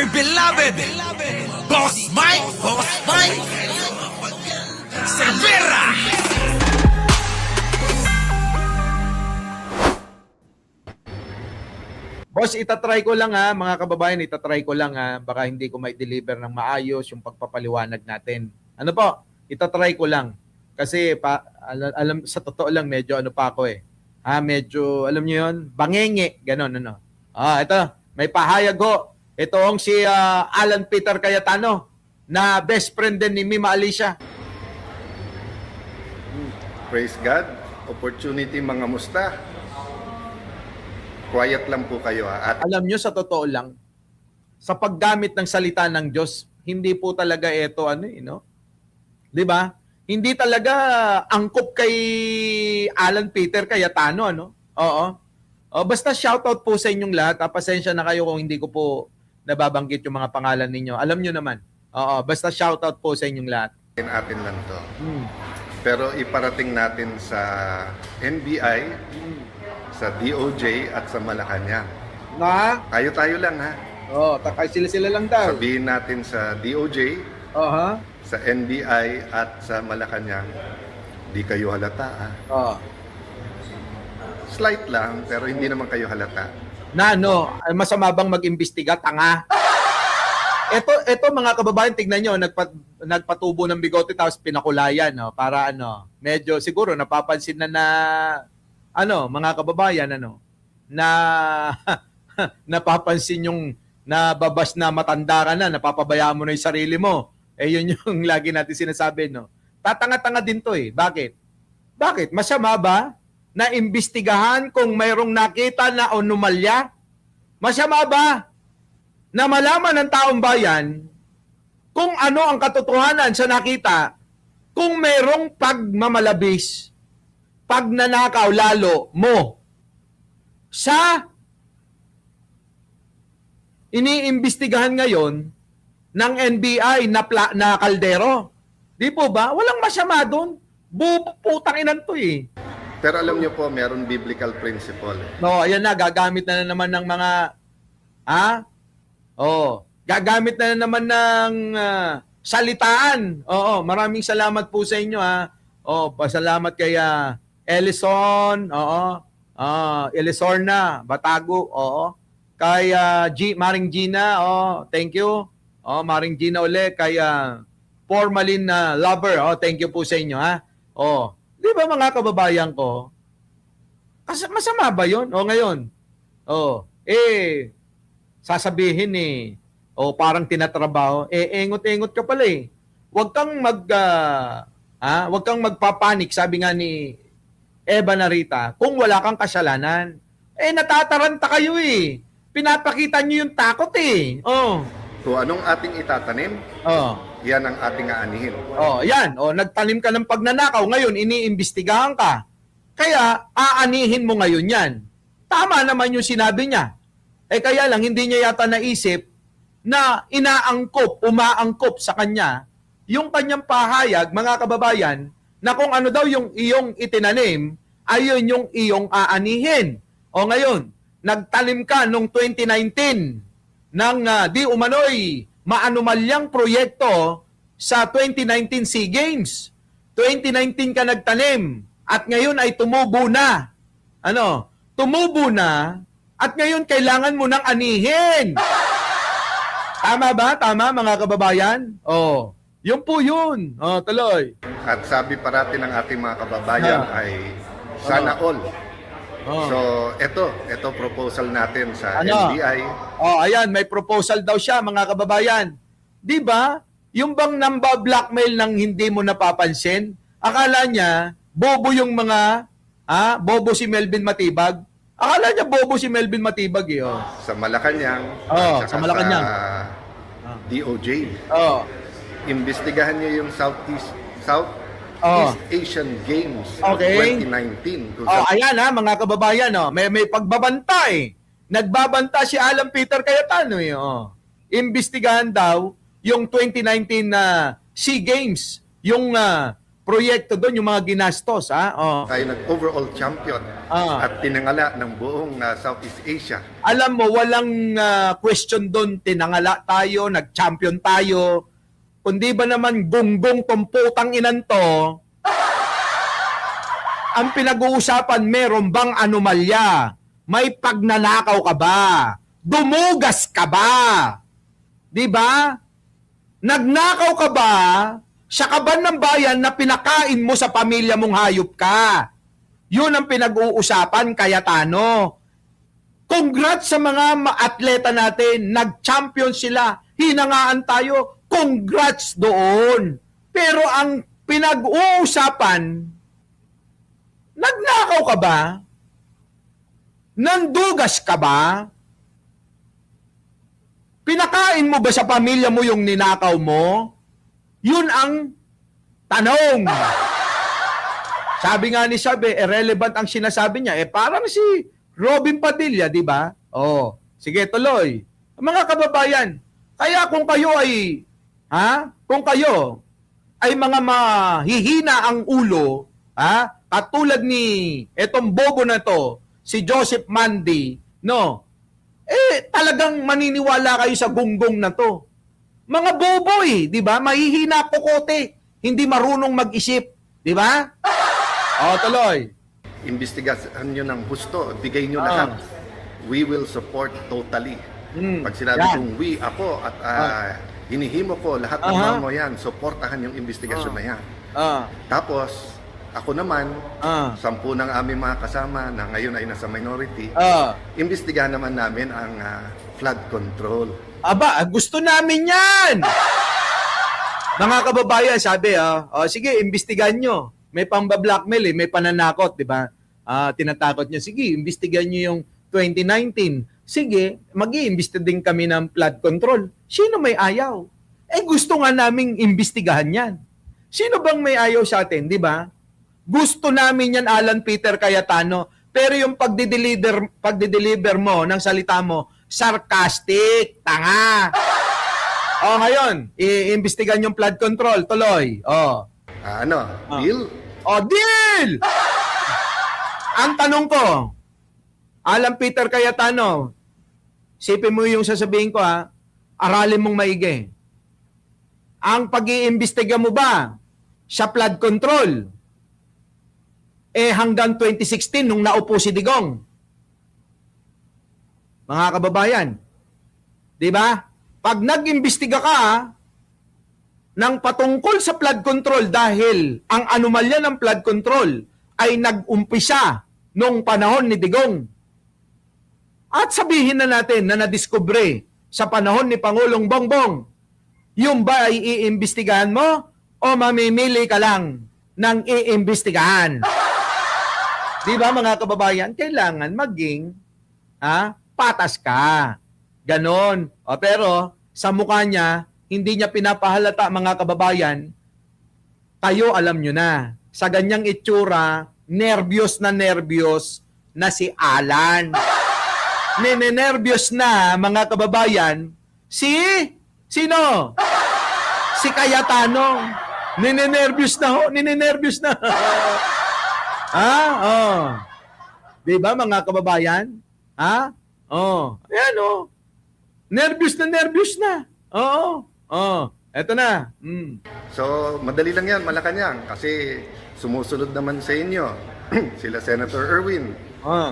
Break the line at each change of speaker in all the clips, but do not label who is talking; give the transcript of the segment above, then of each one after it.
dear beloved, Boss Mike, Cervera.
Boss, itatry ko lang ha, mga kababayan, itatry ko lang ha. Baka hindi ko may deliver ng maayos yung pagpapaliwanag natin. Ano po? Itatry ko lang. Kasi alam sa totoo lang medyo ano pa ako eh. Medyo alam niyo 'yon, bangenge, ganon ano. Ito, may pahayag ko. Itong si Alan Peter Cayetano na best friend din ni Mima Alicia.
Praise God. Opportunity mga musta. Quiet lang po kayo ha. At
Alam nyo, sa totoo lang, sa paggamit ng salita ng Diyos, hindi po talaga ito ano eh, no? 'Di ba? Hindi talaga angkop kay Alan Peter Cayetano, ano? Oo. Basta shoutout po sa inyong lahat. Pasensya na kayo kung hindi ko po nababanggit yung mga pangalan ninyo. Alam nyo naman. Basta shoutout po sa inyong lahat.
atin lang to. Pero iparating natin sa NBI, sa DOJ at sa Malacanang.
Na?
Tayo-tayo lang ha.
Takay sila lang daw.
Sabihin natin sa DOJ, sa NBI at sa Malacanang, di kayo halata ha. Slight lang, pero hindi naman kayo halata.
Masama bang mag-imbestiga? Tanga. Ito mga kababayan, tignan nyo, nagpatubo ng bigote tapos pinakulayan, no? Para medyo siguro napapansin na mga kababayan, na napapansin yung nababas na matanda ka na, napapabayaan mo na yung sarili mo. Yun yung lagi natin sinasabi, no? Tatanga-tanga din to eh. Bakit? Masama ba na imbestigahan kung mayroong nakita na anomalya? Masama ba na malaman ng taong bayan kung ano ang katotohanan sa nakita kung mayroong pagmamalabis, pagnanakaw lalo mo sa iniimbestigahan ngayon ng NBI na kaldero? Di po ba? Walang masama doon. Putang inan to eh.
Pero alam niyo po, meron biblical principle.
Ayan na, gagamit na naman ng mga, gagamit na naman ng salitaan. Maraming salamat po sa inyo pasalamat kay Ellison, Elisorna, Batago, kay Maring Gina, thank you. Maring Gina uli, kay Formalin Lover, thank you po sa inyo di ba mga kababayan ko? Kasi masama ba 'yon? Ngayon. Sasabihin parang tinatrabaho, engot-engot ka pala eh. Huwag kang magpapanik, sabi nga ni Eva Narita, kung wala kang kasalanan. Natataranta kayo eh. Pinapakita niyo yung takot eh.
So anong ating itatanim? Yan ang ating aanihin.
Yan. Nagtanim ka ng pagnanakaw, ngayon iniimbestigahan ka. Kaya aanihin mo ngayon yan. Tama naman yung sinabi niya. Kaya lang hindi niya yata naisip na umaangkop sa kanya yung kanyang pahayag, mga kababayan, na kung ano daw yung iyong itinanim, ayun yung iyong aanihin. Ngayon, nagtanim ka noong 2019 ng di umano'y maanumalyang proyekto sa 2019 SEA Games. 2019 ka nagtanim at ngayon ay tumubo na. Tumubo na at ngayon kailangan mo nang anihin. Tama ba? Tama mga kababayan? Yun po yun. Tuloy.
At sabi parati ng ating mga kababayan ay sana all. So, ito proposal natin sa NBI.
Ayan, may proposal daw siya, mga kababayan. 'Di ba? Yung bang namba-blackmail nang hindi mo napapansin? Akala niya bobo yung mga bobo si Melvin Matibag. Akala niya bobo si Melvin Matibag eh.
Sa Malacanang,
sa Malacanang.
Sa DOJ. Imbestigahan niyo yung Southeast Asian Games of 2019.
Ayan mga kababayan, may pagbabantay. Nagbabanta si Alan Peter Cayetano Imbestigahan daw yung 2019 na SEA Games, yung proyekto doon, yung mga ginastos, ha? Oh.
Tayo nag-overall champion at tinangala ng buong Southeast Asia.
Alam mo, walang question doon, tinangala tayo, nag-champion tayo. Kundi ba naman gunggong tumputang inan to, ang pinag-uusapan, meron bang anomalya? May pagnanakaw ka ba? Dumugas ka ba? Di ba? Nagnakaw ka ba sa kaban ng bayan na pinakain mo sa pamilya mong hayop ka? Yun ang pinag-uusapan, Cayetano. Congrats sa mga atleta natin. Nag-champion sila. Hinangaan tayo. Congrats doon. Pero ang pinag-uusapan, nagnakaw ka ba? Nandugas ka ba? Pinakain mo ba sa pamilya mo yung ninakaw mo? Yun ang tanong. Sabi nga ni Sabi, irrelevant ang sinasabi niya. Parang si Robin Padilla, di ba? Oh, sige, tuloy. Mga kababayan, kaya kung kayo ay, kung kayo ay mga mahihina ang ulo, katulad ni etong bobo na to, si Joseph Mandy, no? Talagang maniniwala kayo sa gunggong na to. Mga boboy, di ba? Mahihina kokote, hindi marunong mag-isip, di ba? Tuloy.
Imbestigahan nyo ng husto, bigay nyo lahat. We will support totally. Pag sinabi kong we, ako, at hinihimo ko, lahat ng mamayan, supportahan yung investigasyon na yan. Tapos, ako naman, 10 ng aming mga kasama na ngayon ay nasa minority, imbestigahan naman namin ang flood control.
Aba, gusto namin yan! Mga kababayan, sabi, sige, imbestigahan nyo. May pamba-blackmail, may pananakot, di ba? Tinatakot nyo. Sige, imbestigahan nyo yung 2019. Sige, mag-i-imbestigahan din kami ng flood control. Sino may ayaw? Gusto nga naming imbestigahan yan. Sino bang may ayaw sa atin, di ba? Gusto namin yan, Alan Peter Cayetano. Pero yung pagdi-deliver mo ng salita mo, sarcastic, tanga. Ngayon, i-imbestigahan yung flood control. Tuloy.
Deal?
Deal! Ang tanong ko, Alan Peter Cayetano, sipin mo yung sasabihin ko, aralin mong maigi. Ang pag-iimbestiga mo ba sa flood control, hanggang 2016 nung naupo si Digong. Mga kababayan, di ba? Pag nag-imbestiga ka ng patungkol sa flood control dahil ang anomalya ng flood control ay nag-umpisa nung panahon ni Digong. At sabihin na natin na nadiskubre sa panahon ni Pangulong Bongbong, yung ba ay iimbestigahan mo o mamimili ka lang ng iimbestigahan? Di ba mga kababayan, kailangan maging patas ka. Ganon. Pero sa mukha niya, hindi niya pinapahalata mga kababayan, kayo alam nyo na. Sa ganyang itsura, nervyos na si Alan. Ninenervyos na mga kababayan, sino? Si Cayetano. Ninenervyos na. Di ba mga kababayan? Ayan nervyos na. Eto na.
So, madali lang yan, Malacanang, kasi sumusunod naman sa inyo sila Senator Erwin,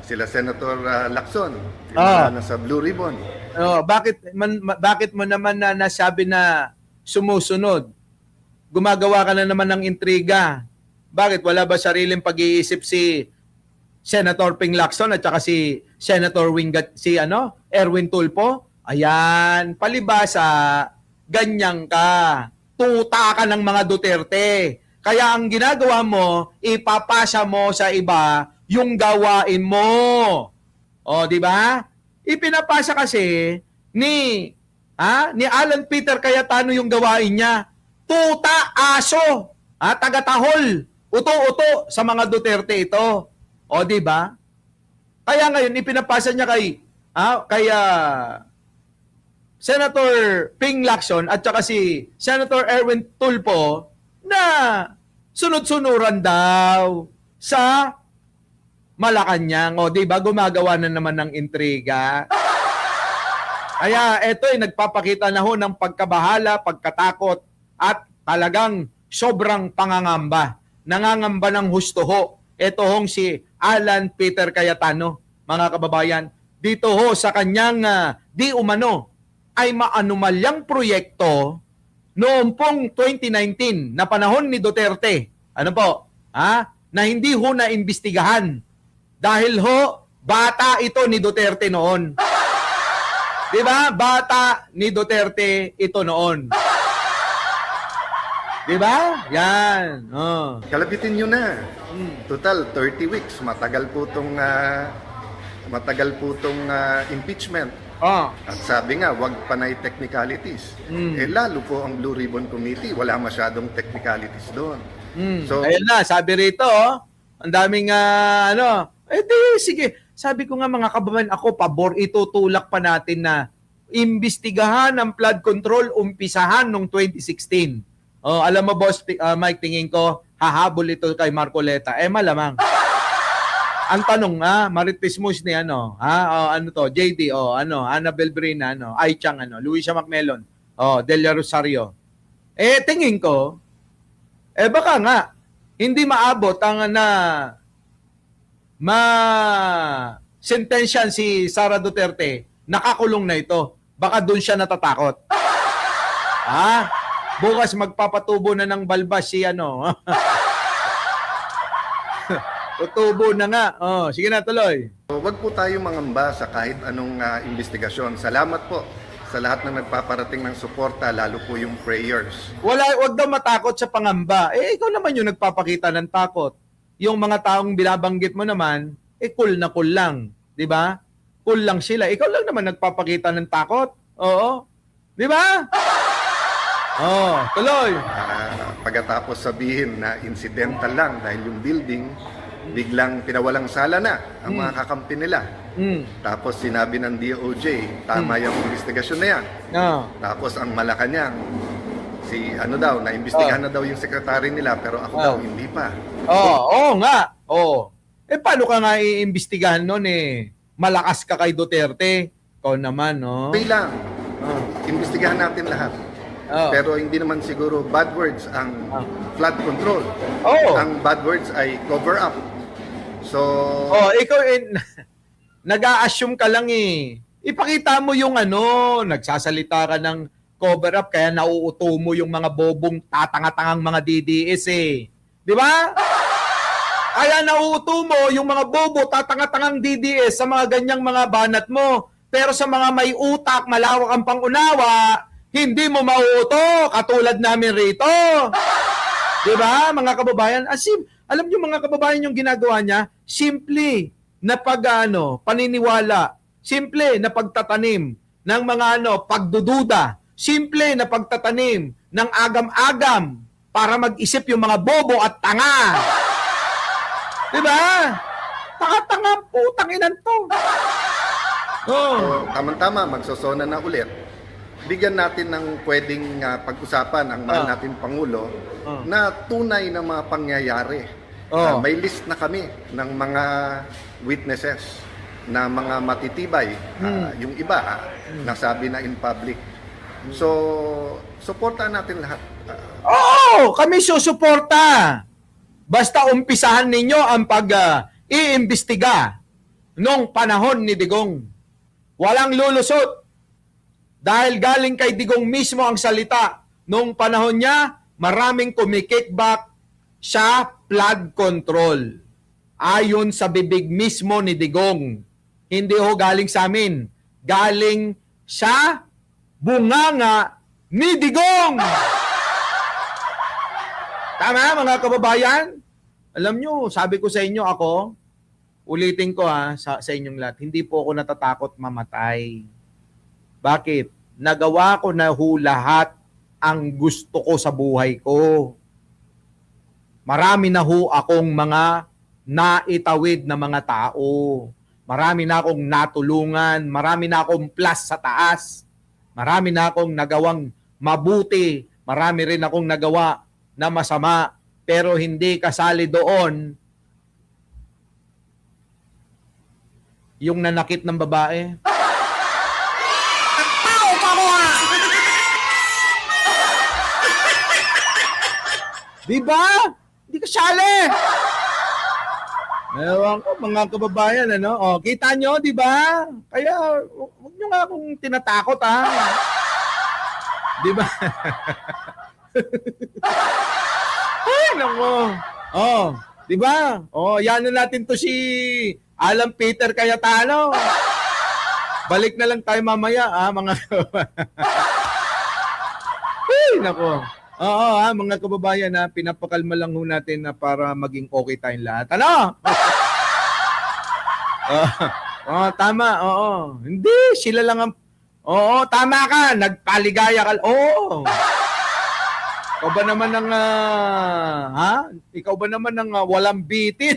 sila Senator Lacson, yung mga nasa Blue Ribbon.
Bakit mo naman na nasabi na sumusunod? Gumagawa ka na naman ng intriga. Bakit? Wala ba sariling pag-iisip si Senator Ping Lacson at saka si Senator Erwin Tulfo? Ayan, palibasa, ganyan ka. Tuta ka ng mga Duterte. Kaya ang ginagawa mo, ipapasa mo sa iba yung gawain mo. Di ba? Ipinapasa kasi ni Alan Peter Cayetano yung gawain niya. Tuta, aso, taga-tahol, uto-uto sa mga Duterte ito. Di ba? Kaya ngayon ipinapasa niya kay Senator Ping Lacson at saka si Senator Erwin Tulfo na sunod-sunuran daw sa Malacanang. O, di ba, gumagawa na naman ng intriga. Kaya eto ay nagpapakita na ho ng pagkabahala, pagkatakot, at talagang sobrang pangangamba. Nangangamba ng husto ho. Ito hong si Alan Peter Cayetano, mga kababayan. Dito ho sa kanyang di umano ay maanumalyang proyekto noong pong 2019 na panahon ni Duterte. Ano po? Na hindi ho na-imbestigahan. Dahil ho, bata ito ni Duterte noon. Di ba? Bata ni Duterte ito noon. Di ba? Yan. Oh.
Kalabitin nyo na. Total, 30 weeks. Matagal po itong impeachment.
Oh.
At sabi nga, wag panay technicalities. Lalo po ang Blue Ribbon Committee, wala masyadong technicalities doon. So,
ayun na, sabi rito, ang daming sige. Sabi ko nga mga kababayan, ako pabor, itutulak pa natin na imbestigahan ang flood control, umpisahan noong 2016. Oh, alam mo boss, Mike, tingin ko, hahabol ito kay Marcoleta. Malamang. Ang tanong Marites Mus ni JD, Annabel Brina, Ai Chang, Luisa Macmellon, Delia Rosario. Tingin ko, baka nga, hindi maabot ang sentensyan si Sara Duterte, nakakulong na ito. Baka doon siya natatakot. Bukas magpapatubo na ng balbas si Tutubo na nga. Sige na, tuloy.
wag po tayo mangamba sa kahit anong investigasyon. Salamat po sa lahat ng nagpaparating ng suporta, lalo po yung prayers.
Wag daw matakot sa pangamba. Ikaw naman yung nagpapakita ng takot. Yung mga taong binabanggit mo naman, cool na cool lang. Di ba? Cool lang sila. Ikaw lang naman nagpapakita ng takot. Oo. Di ba? Tuloy.
Pagkatapos sabihin na incidental lang dahil yung building, biglang pinawalang sala na ang mga kakampi nila. Tapos sinabi ng DOJ, tama yung investigasyon na yan. Tapos ang Malacanang, naimbestigahan na daw yung sekretary nila, pero ako daw hindi pa.
Oo nga. Paano ka nga iimbestigahan nun malakas ka kay Duterte? Ikaw naman,
Okay lang. Imbestigahan natin lahat. Pero hindi naman siguro bad words ang flood control. Ang bad words ay cover up. So,
ikaw nag-a-assume ka lang Ipakita mo yung nagsasalita ka ng cover up kaya nauuto mo yung mga bobong tatanga-tangang mga DDS Di ba? Kaya nauuto mo yung mga bobo tatanga-tangang DDS sa mga ganyang mga banat mo. Pero sa mga may utak, malawak ang pangunawa, hindi mo mauuto katulad namin rito. Di ba, mga kababayan? Alam niyo mga kababayan yung ginagawa niya? Simple na paniniwala. Simple na pagtatanim ng mga pagdududa. Simple na pagtatanim ng agam-agam para mag-isip yung mga bobo at tanga. Di ba? Tanga-tanga, putang inan to.
So, tama-tama, magsosona na ulit. Bigyan natin ng pwedeng pag-usapan ang mahal natin Pangulo na tunay na mga pangyayari. May list na kami ng mga witnesses na mga matitibay. Yung iba, nasabi na in public. So, suportahan natin lahat.
Kami susuporta. Basta umpisahan ninyo ang pag-iimbestiga nung panahon ni Digong. Walang lulusot. Dahil galing kay Digong mismo ang salita. Nung panahon niya, maraming kumikickback sa flood control. Ayon sa bibig mismo ni Digong. Hindi ho galing sa amin. Galing sa bunganga ni Digong. Tama mga kababayan? Alam nyo, sabi ko sa inyo ulitin ko sa inyong lahat, hindi po ako natatakot mamatay. Bakit? Nagawa ko na lahat ang gusto ko sa buhay ko. Marami na akong mga naitawid na mga tao. Marami na akong natulungan. Marami na akong plus sa taas. Marami na akong nagawang mabuti. Marami rin akong nagawa na masama. pero hindi kasali doon yung nanakit ng babae.
Tao pa mo ha!
Diba? Hindi kasali. Ewan ko, mga kababayan, ano? O, kita nyo, di ba? Kaya, huwag nyo nga akong tinatakot, ha? Di ba? Ay, nako. Oh, di ba? Oh, yan na natin to si Alan Peter Cayetano. Balik na lang tayo mamaya, ha, mga kababayan. Ay, nako. Oo, ha, mga kababayan, ha, pinapakalma lang ho natin na para maging okay tayong lahat. Ano? Tama, oo. Hindi, sila lang ang... Oo, tama ka, nagpaligaya ka. Oo. Ikaw ba naman ang... ha? Ikaw ba naman ang walang bitin?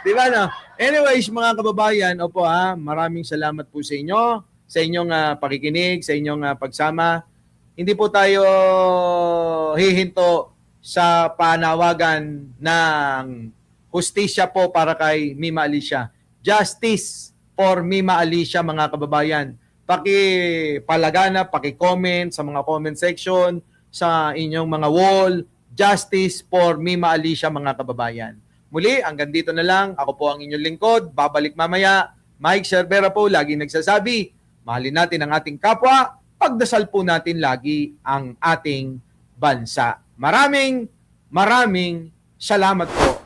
Di ba, no? Anyways, mga kababayan, opo, ha, maraming salamat po sa inyo, sa inyong pakikinig, sa inyong pagsama. Hindi po tayo hihinto sa panawagan ng hustisya po para kay Mima Alicia. Justice for Mima Alicia, mga kababayan. Pakipalagana, paki-comment sa mga comment section, sa inyong mga wall. Justice for Mima Alicia, mga kababayan. Muli, hanggang dito na lang. Ako po ang inyong lingkod. Babalik mamaya. Mike Cervera po, lagi nagsasabi, mahalin natin ang ating kapwa. Pagdasal po natin lagi ang ating bansa. Maraming salamat po.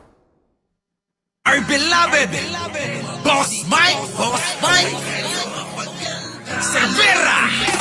Our beloved Boss Mike Cervera!